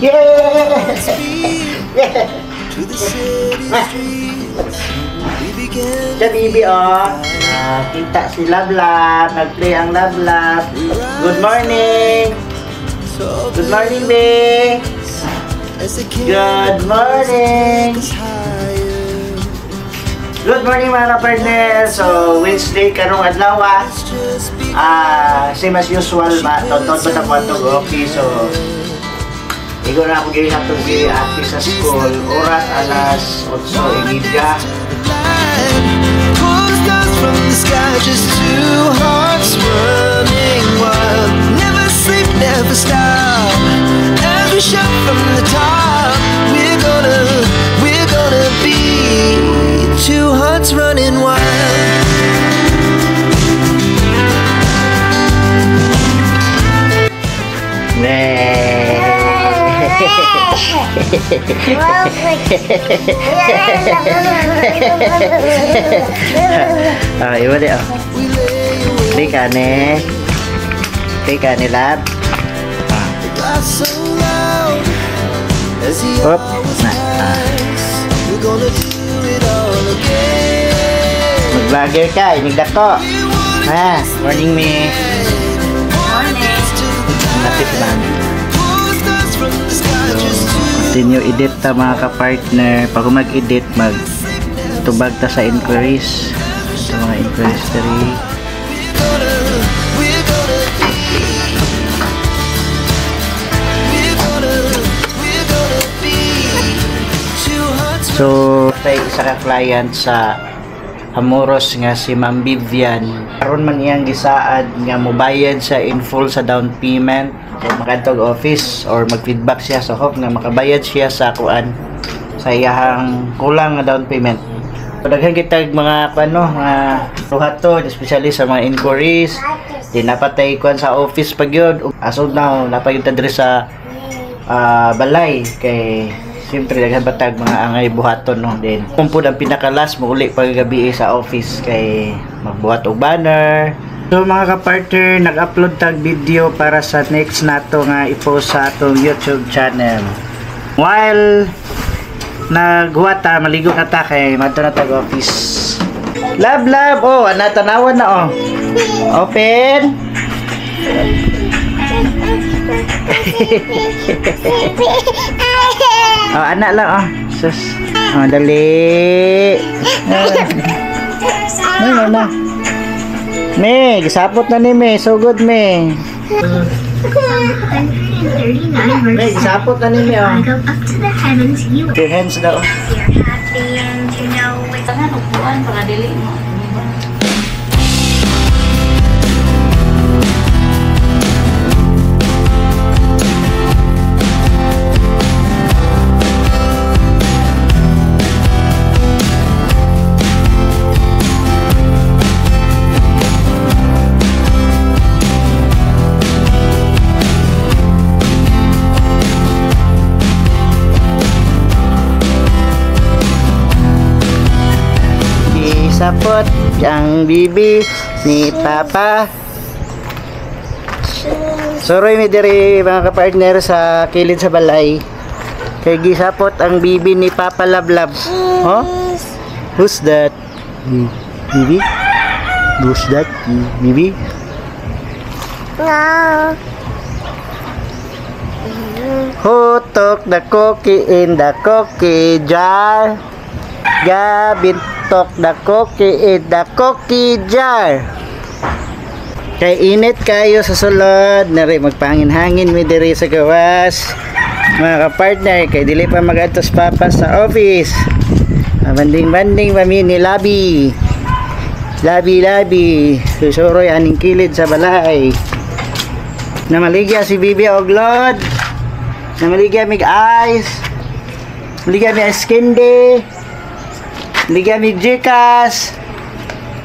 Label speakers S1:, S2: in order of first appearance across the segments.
S1: Yeah! Yeah! Sa bibi, oh. Kita si Lablab. Nag-play ang Lablab. Good morning! Good morning, babe! Good morning! Good morning mga ka-partner! So, Wednesday karong adlaw. Same as usual, tonton ba na po itong office. So, ikaw na ako gawin na itong office sa school. Oras alas 8:30.
S2: From the sky, just two hearts running wild. Never sleep, never stop. Every shot from the top. We're gonna be two hearts running wild.
S1: Iba deh. Play ka ne. Play ka ne, Lab. Hop. Mag-vlogger ka, inig dako. Morning me. Morning. Lapit lang. Continue edit ta mga ka-partner. Pag mag-edit, tubag ta sa inquiries. Sa mga inquiries tari. So, tayo isa ka client sa Amoros nga si Ma'am Vivian. Karon man iyang gisaad nga mobayad siya in full sa down payment. So, makadtog office or mag-feedback siya. So, hope nga makabayad siya sa kuan sa iyang kulang nga down payment. So, daghan kita mga luhato, especially sa mga inquiries. Di napatay kuan sa office pag yun. As of now, napayod ta diri sa balay kay siyempre daghan batag mga angay buhaton no din. Kung po ang pinakalas mo uli paggabi sa office kay magbuhat og banner. So mga ka-partner, nag-upload tag video para sa next nato nga i-post sa atong YouTube channel. While naghuwata, maligo na ta kay madto na tag office. Lab, oh, tanawan na oh. Open. Oh, anak lang oh. Sus. Oh, dali. Na. Me, gisapot na ni Me. So good, Me. Me, gisapot na ni Me, oh. Your hands daw. Sapot ang bibi ni Papa. Soroy mi diri mga ka-partner sa kilid sa balay. Kay gisapot ang bibi ni Papa Lablab. Oh? Who's that? Bibi? Who's that? Bibi?
S3: No.
S1: Who took the cookie in the cookie jar? Gabin took the cookie in the cookie jar. Kay init kayo sa sulod na rin magpangin-hangin mi diri sa gawas mga ka-partner kay dili pa magadtos papa sa office. Banding-banding pa mi ni Labi susuroy aning kilid sa balay. Namaligya si Bibi Oglod, namaligya mig ice, maligya mi ice candy, maligya mig Gcash,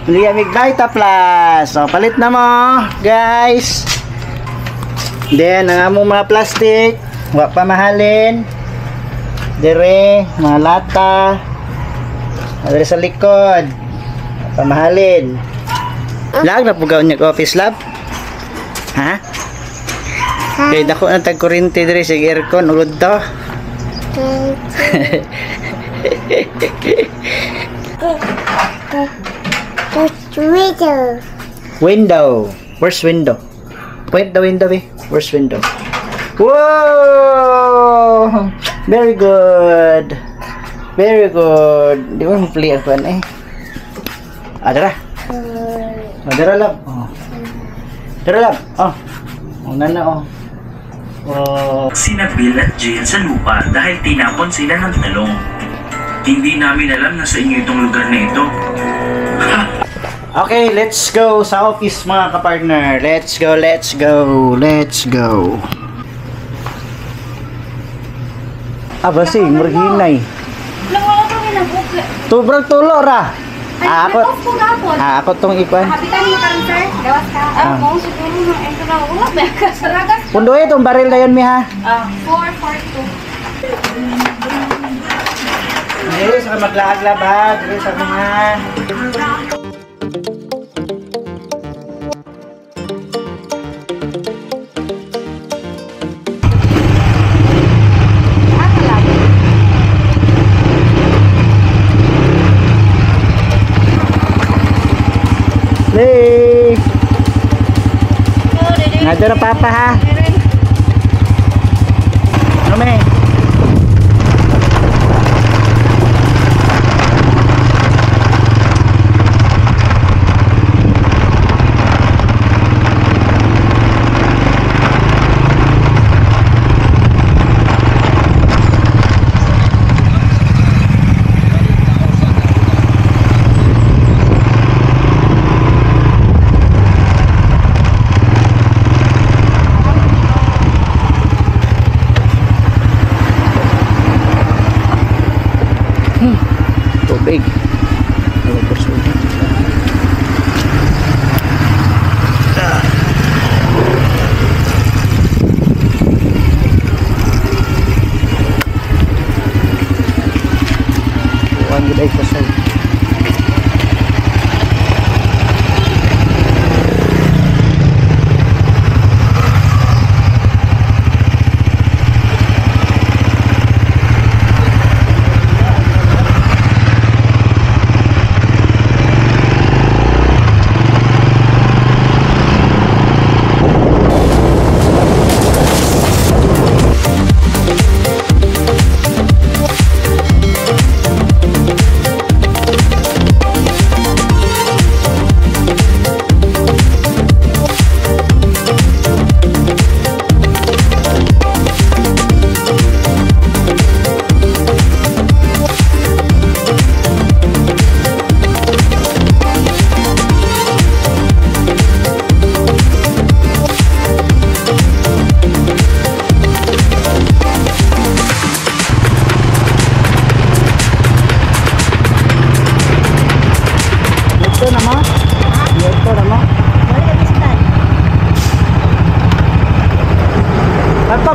S1: maligya mig Vita Plus. So palit na mo guys. Then ang among mga plastic wa pa mahalin dire, mga lata dire sa likod wa pa mahalin. Lag na pugaw niya office lab ha. Kay dako na tag kuryente diri sa aircon ugod to. Window. Where's window? Point the window, eh. Where's window? Whoa! Very good. Very good. Di ba mapili ako eh? Dara. Dara lang. Dara lang. Una na
S3: Sina Bill at Jill sa lupa dahil tinapon sila ng talong. Hindi namin alam na sa inyo itong lugar na ito.
S1: Okay, let's go sa office mga kapartner. Let's go, let's go, let's go. Basi, murginay.
S4: Wala kami nabuke.
S1: Tubrang tulo ra. Ako tong ikwan.
S4: Habitan mo karon sir. Gawas ka. Mo siguro no ento na wala ba ka sa ragas.
S1: Pundo itong baril na yun, mi ha.
S4: 442.
S1: Dili sa maglaag-lab ha. Dili sa mga. Hey! Nado na papa ha. Ano may? Tubig. Buwan gud ay pasal.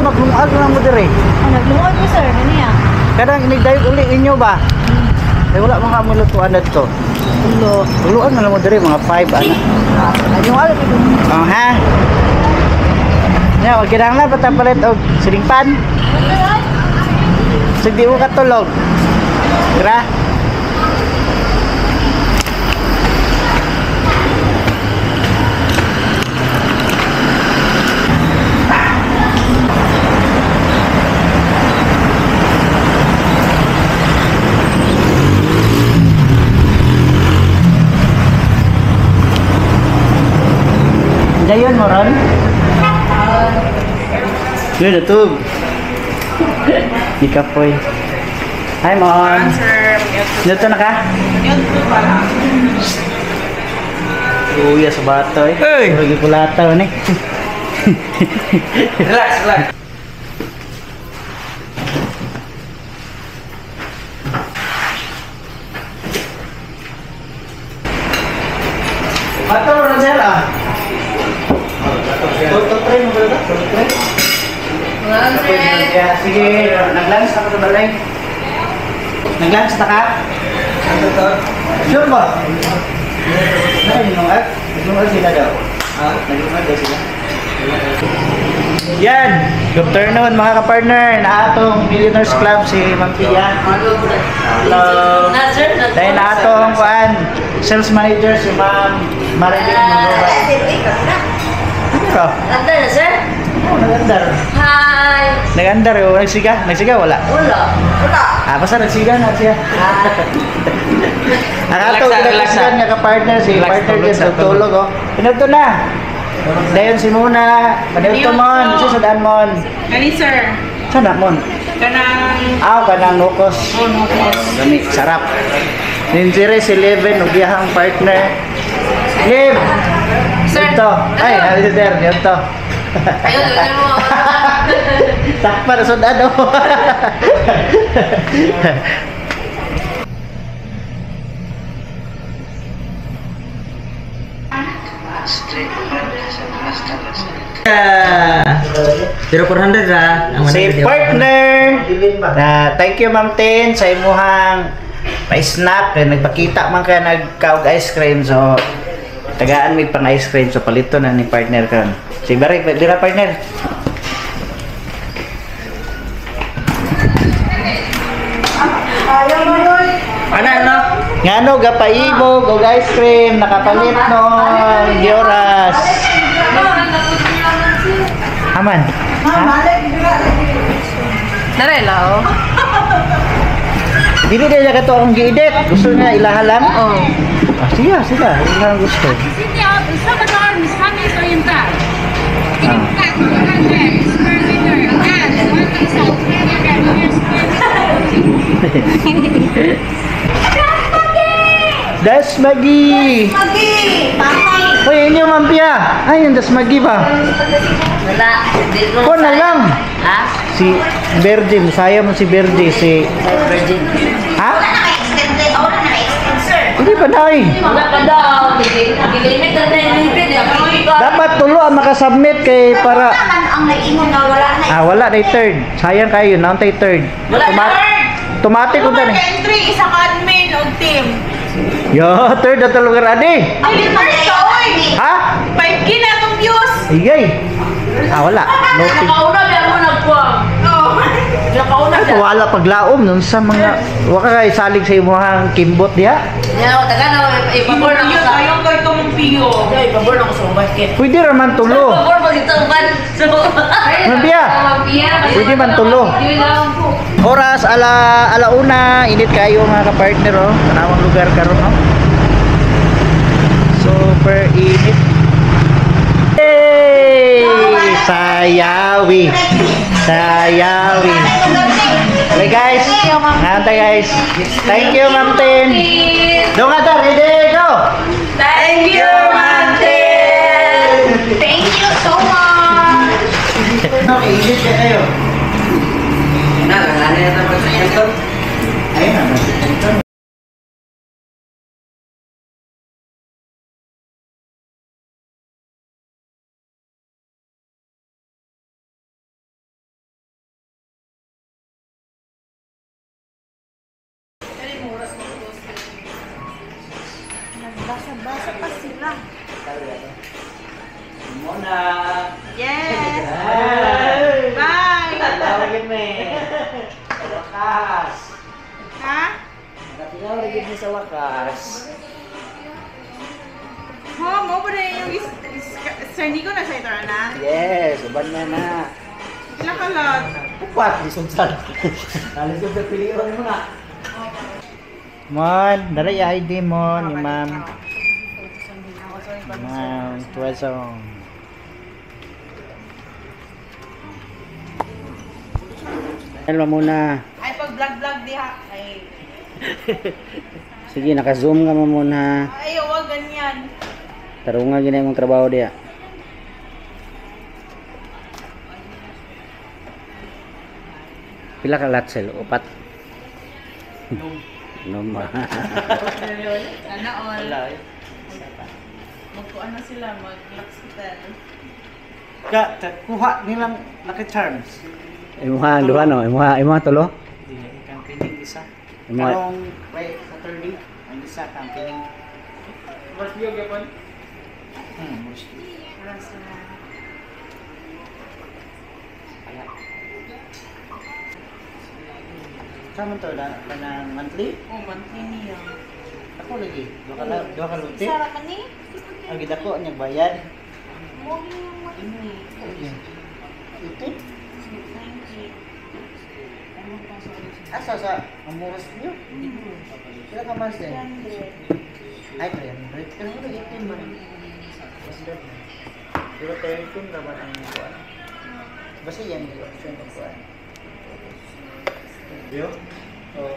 S1: Maglungag na mo dire.
S4: Naglungag ko sir, ano yan?
S1: Kadang inigdayog uli inyo ba? Wala mga mulutuan na to. Tuluan na lang mo dire mga 5 ana.
S4: Yung alam ito.
S1: Ha? Nya, wag kinahanglan patapalit og silingpan. Sige mo katulog. Gra. Dayon mo ron? Good, natug. Ikapoy. Hi, Mon. Dito na ka? Uya sa bato eh. Hey! Lagi kulataw ni. Relax, relax. Bato mo na sir ah. Totray mo ba? Totray? Sige, nag-lunch na ka sa balay. Nag-lunch na ka? Sure ba? Nag-lunch sila daw. Nag-lunch daw sila. Yan, good afternoon mga kapartner. Na atong Millionaires Club si Ma'am Pia. Hello. Dahil na atong sales manager si Ma'am Marilyn Mangoba. Ano?
S5: Nagandar na, sir?
S1: Oo, nagandar.
S5: Hi!
S1: Nagandar yun. Nagsiga? Nagsiga? Wala.
S5: Wala.
S1: Basta nagsiga na siya. Nakato, kinakasigan nga ka-partner. Si partner din sa tulog. Pinagto na. Dayon si Muna. Pinagto mon. Siya sa daan mon.
S6: Kani sir,
S1: Saan na mon?
S6: kanang
S1: Kanang nukos. Gani, sarap. Ninjire si Leven, ugyahang partner. Liv!
S5: Sir,
S1: Dito. Ay, nandito there. Dito.
S5: ayun, ayun mo.
S1: Takpa na sundado.
S7: Pero 400 ra ang
S1: Si partner. Thank you Ma'am Tin sa imuhang pa-snack kay nagpakita man ka nagkaog ice cream so tagaan mi pang ice cream so palito na ni partner kan. Si Barry, dira partner.
S7: Ano?
S1: Ngano gapaibog og ice cream nakapalit no Dioras. Aman. Ha?
S5: Narela, oh.
S1: Dili na kato akong gi-edit. Gusto niya ilahalan?
S5: Oh.
S1: Siya. Ilang gusto. Dasmagi! Uy, inyo Mampia! Ay, yung Dasmagi ba?
S5: Wala.
S1: Ko na lang!
S5: Ha?
S1: Si Virgin, saya mo si Virgin, si...
S5: Virgin.
S1: Ha? Hindi pa na eh.
S5: Wala ka daw. Dilimit na tayo yung
S1: Dapat tulo ang makasubmit kay para...
S4: Ang nag-ingon na wala na.
S1: Wala na third. Sayang kayo, naon tayo third. Automatic ko na eh.
S6: entry, isang admin o team.
S1: Yo, third na tulugar adi.
S6: Ang first ka, oy!
S1: Ha?
S6: 5K na itong views.
S1: Igay. Wala. No pay.
S5: Nakauna ba ako nagpuang?
S6: Oh.
S5: Nakauna
S1: Ay, wala paglaom nun sa mga... Waka kay salig sa imuhang kimbot diha.
S5: Yan ako, taga na, ipabor na ko sa...
S6: Ayaw kayo itong piyo.
S5: Ipabor na ko sa basket.
S1: Pwede raman tulo.
S5: Ipabor pag ito ban.
S1: Mabiya. Pwede man tulo. Oras alauna, init kayo mga ka-partner oh. Kanawang lugar karon oh. Super init. Hey! Sayawi. Okay guys. Hantay guys. Thank you Ma'am Tin. Doon nga ready go.
S6: Thank you, Mantin! Thank you so much!
S1: Okay, init ka kayo. Ayun na.
S6: Basa-basa pa sila.
S1: Muna.
S6: Yes!
S1: Hey!
S6: Bye!
S1: Tawagin mo sa wakas.
S6: Ha?
S1: Tawagin mo sa wakas.
S6: Mo ba na yung Sir Nico na sa ito na?
S1: Yes, uban na.
S6: Ilang kalot?
S1: Upat, lisod-sad. Nalisod sa pilihan mo na. Mon, dala yung ID mo ni Ma'am. Ma'am, Tuwazong. Ano muna?
S6: Ay, pag vlog-vlog diha. Ay,
S1: Sige, naka-zoom ka mo muna.
S6: wag ganyan.
S1: Tarunga gina yung trabaho diya. Pila ka latsel? Upat. Noma.
S6: Sana all. Magkuhan na sila, mag-hospital.
S1: Kuha nilang lucky charms.
S7: Imuha duha no, imuha tulo.
S1: Kang piling isa.
S7: Imuha
S1: Karong wait, Saturday, ang isa kang piling. Mas biyo gyapon. Mostly. Sama to na monthly?
S6: Oh, monthly niya.
S1: Ako lagi. Dua ka luti.
S4: Sarap man ni.
S1: Ang gidako niyang bayad.
S4: Mo yung monthly.
S1: Ito? Asa sa amuros niyo? Sila ka mas din? Ay, 300. Pero wala 18 ba? Pero 13 naman ang kuwan. Basta yan yung option ng kuwan. Oo.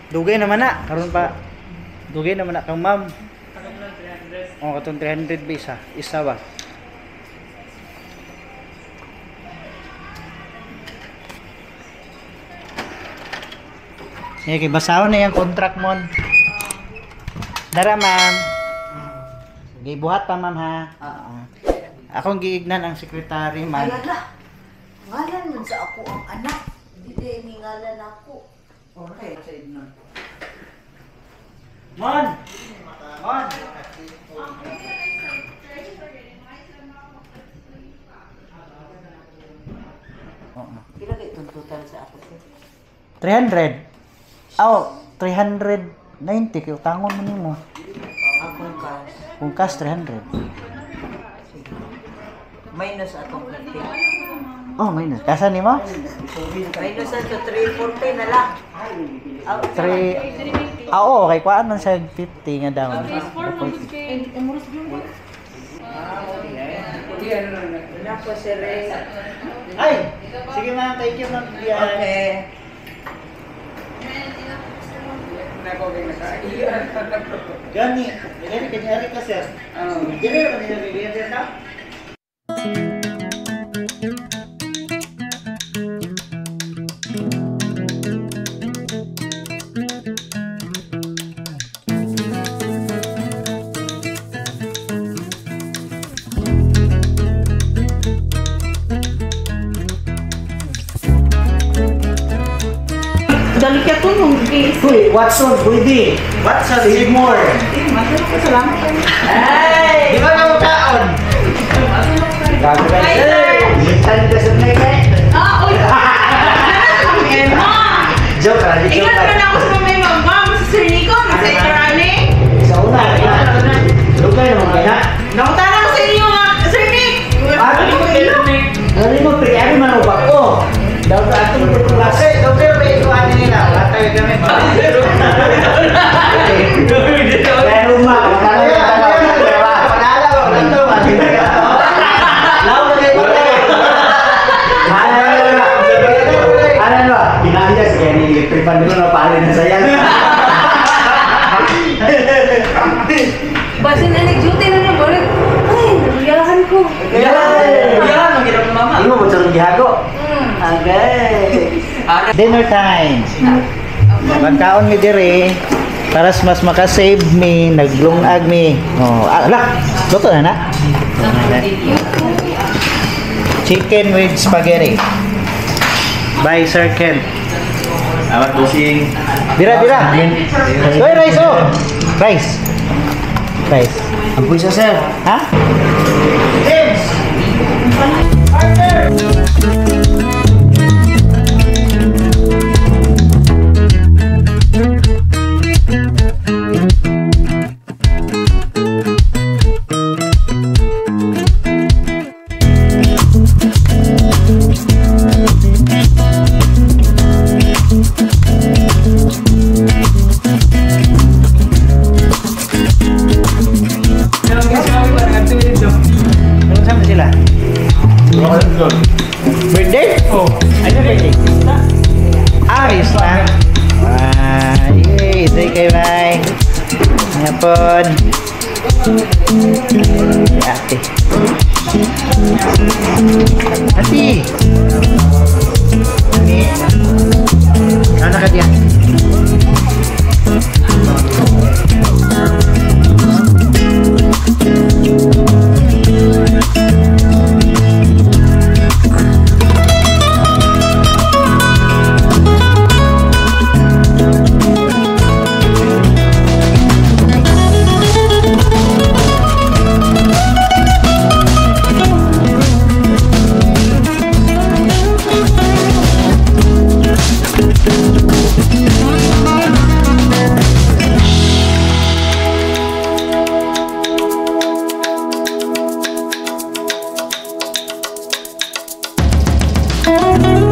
S1: Dugay naman na. Karoon pa. Dugay naman na kang ma'am. Oo, katong 300 ba isa? Isa ba? Okay, basaw na yung contract mo. Dara, ma'am. Okay, buhat pa, ma'am, ha? Akong giignan ang sekretary, ma'am.
S8: Ayan na. Ngalan man sa ako ang anak. Hindi ni ngalan ako.
S1: Okay, sa idnon. Mon! Mon!
S8: Kila kayo itong total sa ako, sir?
S1: 300. Oh, 390 kay utangon mo nimo.
S8: Akong cash.
S1: Kung cash 300.
S8: Minus atong 50.
S1: Oh, minus. Kasa nimo?
S8: Minus ato 340 na lang.
S1: 3 oo, kay kuan man sa 50 nga down.
S8: Wala po, sir.
S1: Ay, sige ma'am, thank you ma'am.
S8: Okay.
S1: Gani, gani kanyari ka sir. Gani ka nila ka?
S6: Dali ka to nung case.
S1: Uy, Watson, pwede. Watson, is more.
S6: Salamat.
S1: Ay! Di ba na mukhaon? Gago ka sir. Minsan ka sa nagay.
S6: Ah, uy! Emma!
S1: Joke lang, joke
S6: Ingat ka
S1: lang.
S6: na ako sa may mama. Sa Sir Nico, nasa Ikarani.
S1: Sa una, joke lang naman kaya.
S6: Nakutana ko sa inyo, Sir Nick!
S1: Ano mo, pre-ari man ubak ko. Daw sa atong klase, doble ba ito ano nila? Wala tayo gamit. Kaya rumah,
S5: Basin na nag-duty na na balik. Ay, naguyalahan ko.
S1: Imo mo sa gihago. Okay. Dinner time. Magkaon mi dire para mas makasave mi, naglungag mi. Oh, ala, luto na na. Chicken with spaghetti. By Sir Ken.
S3: Awat busing.
S1: Bira. Oy, rice oh. Rice.
S7: Ampun siya, sir.
S1: Ha? James. Partner. Sama sila. Birthday? Oh. Ano birthday? Ayos na. Yay! Say kay bye. Ngapon. Ate. Ate. Ani. Sana ka diyan.
S2: Thank